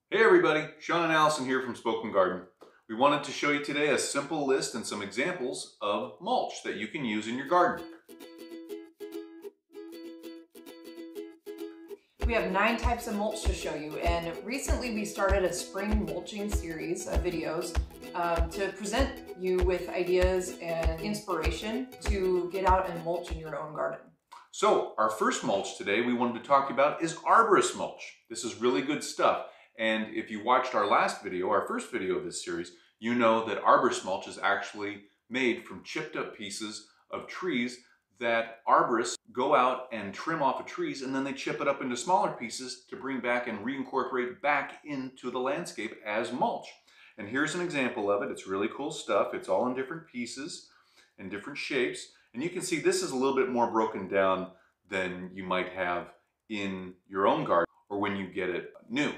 Hey everybody, Sean and Allison here from Spoken Garden. We wanted to show you today a simple list and some examples of mulch that you can use in your garden. We have 9 types of mulch to show you, and recently we started a spring mulching series of videos to present you with ideas and inspiration to get out and mulch in your own garden. So our first mulch today we wanted to talk about is Arborist Mulch. This is really good stuff, and if you watched our last video, our first video of this series, you know that Arborist Mulch is actually made from chipped up pieces of trees that arborists go out and trim off of trees, and then they chip it up into smaller pieces to bring back and reincorporate back into the landscape as mulch. And here's an example of it. It's really cool stuff. It's all in different pieces and different shapes. And you can see this is a little bit more broken down than you might have in your own garden or when you get it new.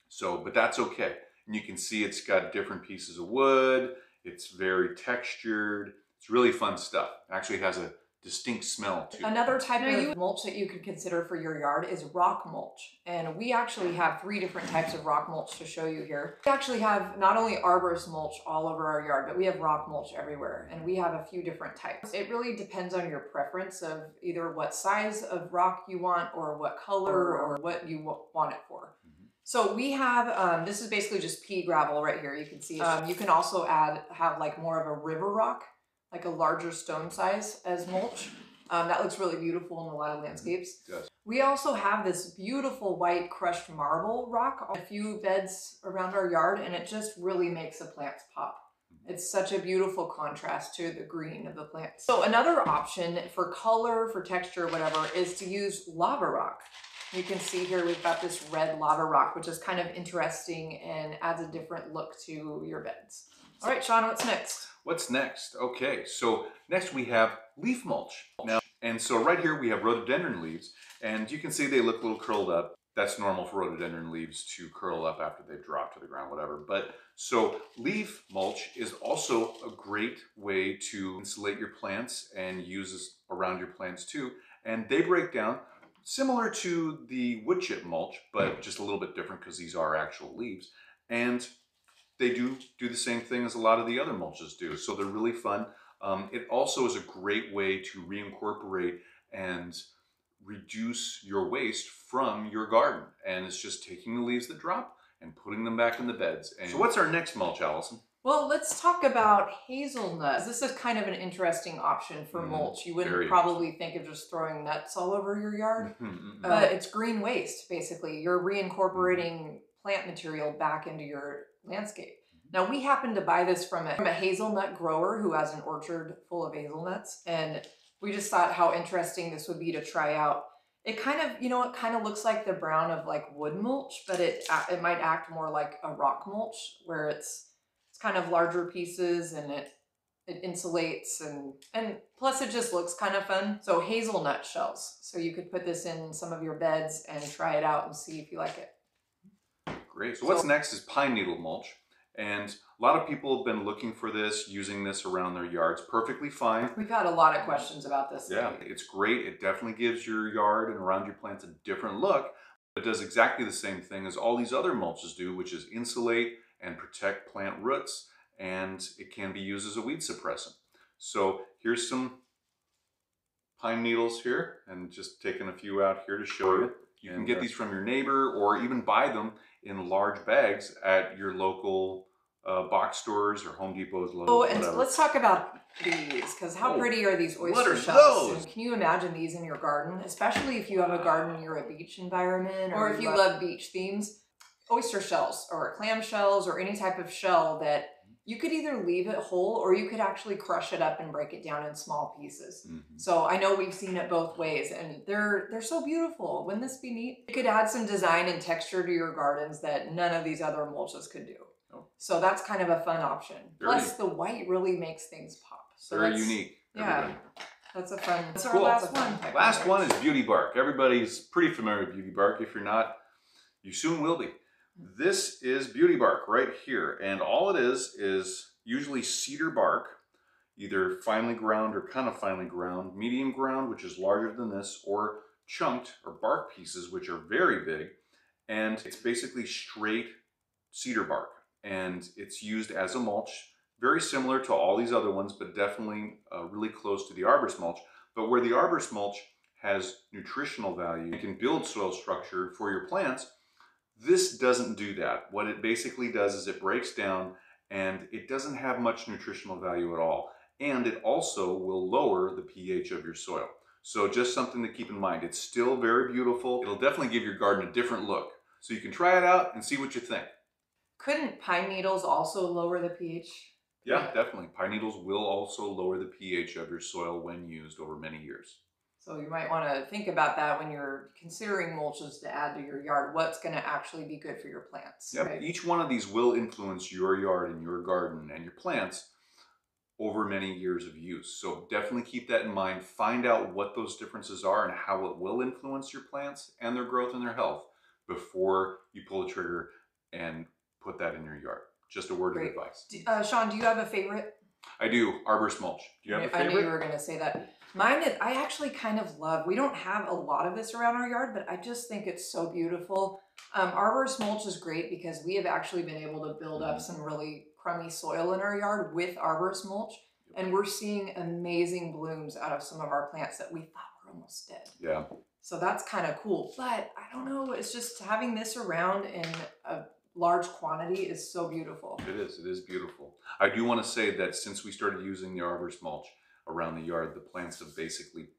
So, but that's okay. And you can see it's got different pieces of wood. It's very textured. It's really fun stuff. It actually has a distinct smell too. Another type of mulch that you could consider for your yard is rock mulch. And we actually have 3 different types of rock mulch to show you here. We actually have not only arborist mulch all over our yard, but we have rock mulch everywhere. And we have a few different types. It really depends on your preference of either what size of rock you want or what color or what you want it for. So we have, this is basically just pea gravel right here. You can see you can also have like more of a river rock, like a larger stone size as mulch. That looks really beautiful in a lot of landscapes. Yes. We also have this beautiful white crushed marble rock on a few beds around our yard, and it just really makes the plants pop. It's such a beautiful contrast to the green of the plants. So another option for color, for texture, whatever, is to use lava rock. You can see here we've got this red lava rock, which is kind of interesting and adds a different look to your beds. All right, Sean, what's next? What's next? Okay, so next we have leaf mulch. Now, and so right here we have rhododendron leaves, and you can see they look a little curled up. That's normal for rhododendron leaves to curl up after they've dropped to the ground, whatever. But so leaf mulch is also a great way to insulate your plants and use this around your plants too. And they break down similar to the wood chip mulch, but just a little bit different because these are actual leaves. And they do the same thing as a lot of the other mulches do. So they're really fun. It also is a great way to reincorporate and reduce your waste from your garden. And it's just taking the leaves that drop and putting them back in the beds. And so what's our next mulch, Allison? Well, let's talk about hazelnuts. This is kind of an interesting option for mulch. You wouldn't probably think of just throwing nuts all over your yard, but it's green waste, basically. You're reincorporating plant material back into your landscape. Now, we happen to buy this from a hazelnut grower who has an orchard full of hazelnuts, and we just thought how interesting this would be to try out. It kind of, you know, it kind of looks like the brown of like wood mulch, but it might act more like a rock mulch where it's kind of larger pieces and it insulates and plus it just looks kind of fun. So hazelnut shells. So you could put this in some of your beds and try it out and see if you like it. Great. So what's next is pine needle mulch. And a lot of people have been looking for this, using this around their yards. Perfectly fine. We've had a lot of questions about this. Yeah, it's great. It definitely gives your yard and around your plants a different look. It does exactly the same thing as all these other mulches do, which is insulate and protect plant roots, and it can be used as a weed suppressant. So here's some pine needles here, and just taking a few out here to show you. You can get these from your neighbor or even buy them in large bags at your local box stores or Home Depot's. Oh, and let's talk about these, because how pretty are these oyster what are shells? those? Can you imagine these in your garden, especially if you have a garden near a beach environment or if you love beach themes? Oyster shells or clam shells or any type of shell that you could either leave it whole or you could actually crush it up and break it down in small pieces. So I know we've seen it both ways, and they're so beautiful. Wouldn't this be neat? You could add some design and texture to your gardens that none of these other mulches could do. So that's kind of a fun option. Plus the white really makes things pop. So very unique. Yeah, that's a fun. That's cool. Our last one. Last one is beauty bark. Everybody's pretty familiar with beauty bark. If you're not, you soon will be. This is beauty bark right here, and all it is usually cedar bark, either finely ground or kind of finely ground, medium ground, which is larger than this, or chunked or bark pieces, which are very big, and it's basically straight cedar bark, and it's used as a mulch, very similar to all these other ones, but definitely really close to the Arborist Mulch. But where the Arborist Mulch has nutritional value, you can build soil structure for your plants, this doesn't do that. What it basically does is it breaks down, and it doesn't have much nutritional value at all. And it also will lower the pH of your soil. So just something to keep in mind. It's still very beautiful. It'll definitely give your garden a different look. So you can try it out and see what you think. Couldn't pine needles also lower the pH? Yeah, definitely. Pine needles will also lower the pH of your soil when used over many years. So you might want to think about that when you're considering mulches to add to your yard. What's going to actually be good for your plants? Yep. Right? Each one of these will influence your yard and your garden and your plants over many years of use. So definitely keep that in mind. Find out what those differences are and how it will influence your plants and their growth and their health before you pull the trigger and put that in your yard. Just a word of advice. Sean, do you have a favorite? I do. Arborist Mulch. Do you have a favorite? I knew you were going to say that. Mine, I actually kind of love. We don't have a lot of this around our yard, but I just think it's so beautiful. Arborist Mulch is great because we have actually been able to build up some really crummy soil in our yard with Arborist Mulch, and we're seeing amazing blooms out of some of our plants that we thought were almost dead. Yeah. So that's kind of cool. But I don't know, it's just having this around in a large quantity is so beautiful. It is beautiful. I do want to say that since we started using the Arborist Mulch around the yard, the plants have basically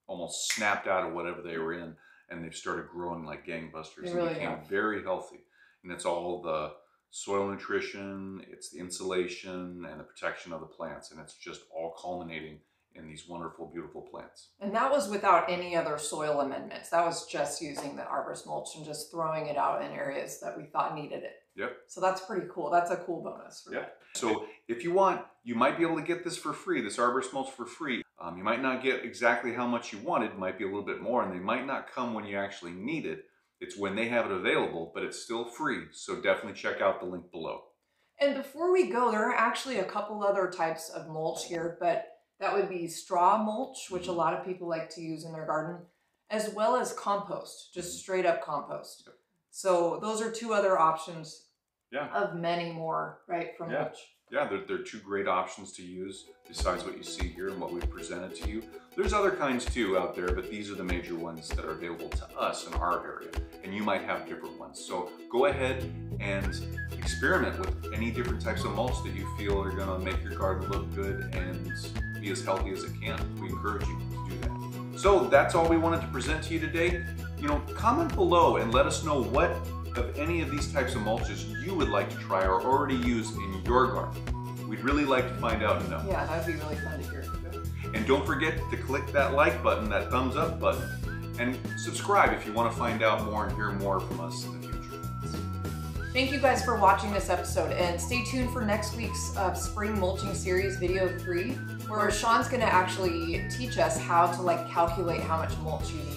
almost snapped out of whatever they were in, and they've started growing like gangbusters. They really became very healthy. And it's all the soil nutrition, it's the insulation and the protection of the plants, and it's just all culminating in these wonderful, beautiful plants. And that was without any other soil amendments. That was just using the Arborist Mulch and just throwing it out in areas that we thought needed it. Yep. So that's pretty cool. That's a cool bonus. Yeah. So if you want, you might be able to get this for free, this Arborist Mulch for free. You might not get exactly how much you wanted, might be a little bit more, and they might not come when you actually need it. It's when they have it available, but it's still free. So definitely check out the link below. And before we go, there are actually a couple other types of mulch here, but that would be straw mulch, which a lot of people like to use in their garden, as well as compost, just straight up compost. Yep. So those are two other options of many more, right, from mulch. Yeah, they're two great options to use besides what you see here and what we've presented to you. There's other kinds too out there, but these are the major ones that are available to us in our area, and you might have different ones. So go ahead and experiment with any different types of mulch that you feel are gonna make your garden look good and be as healthy as it can. We encourage you to do that. So that's all we wanted to present to you today. Comment below and let us know what of any of these types of mulches you would like to try or already use in your garden. We'd really like to find out and know. Yeah, that'd be really fun to hear. And don't forget to click that like button, that thumbs up button, and subscribe if you want to find out more and hear more from us in the future. Thank you guys for watching this episode, and stay tuned for next week's Spring Mulching Series Video 3, where Sean's going to actually teach us how to calculate how much mulch you need.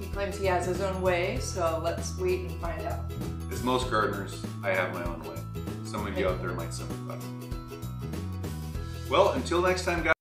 He claims he has his own way, so let's wait and find out. As most gardeners, I have my own way. Some of you out there might sympathize. Well, until next time, guys.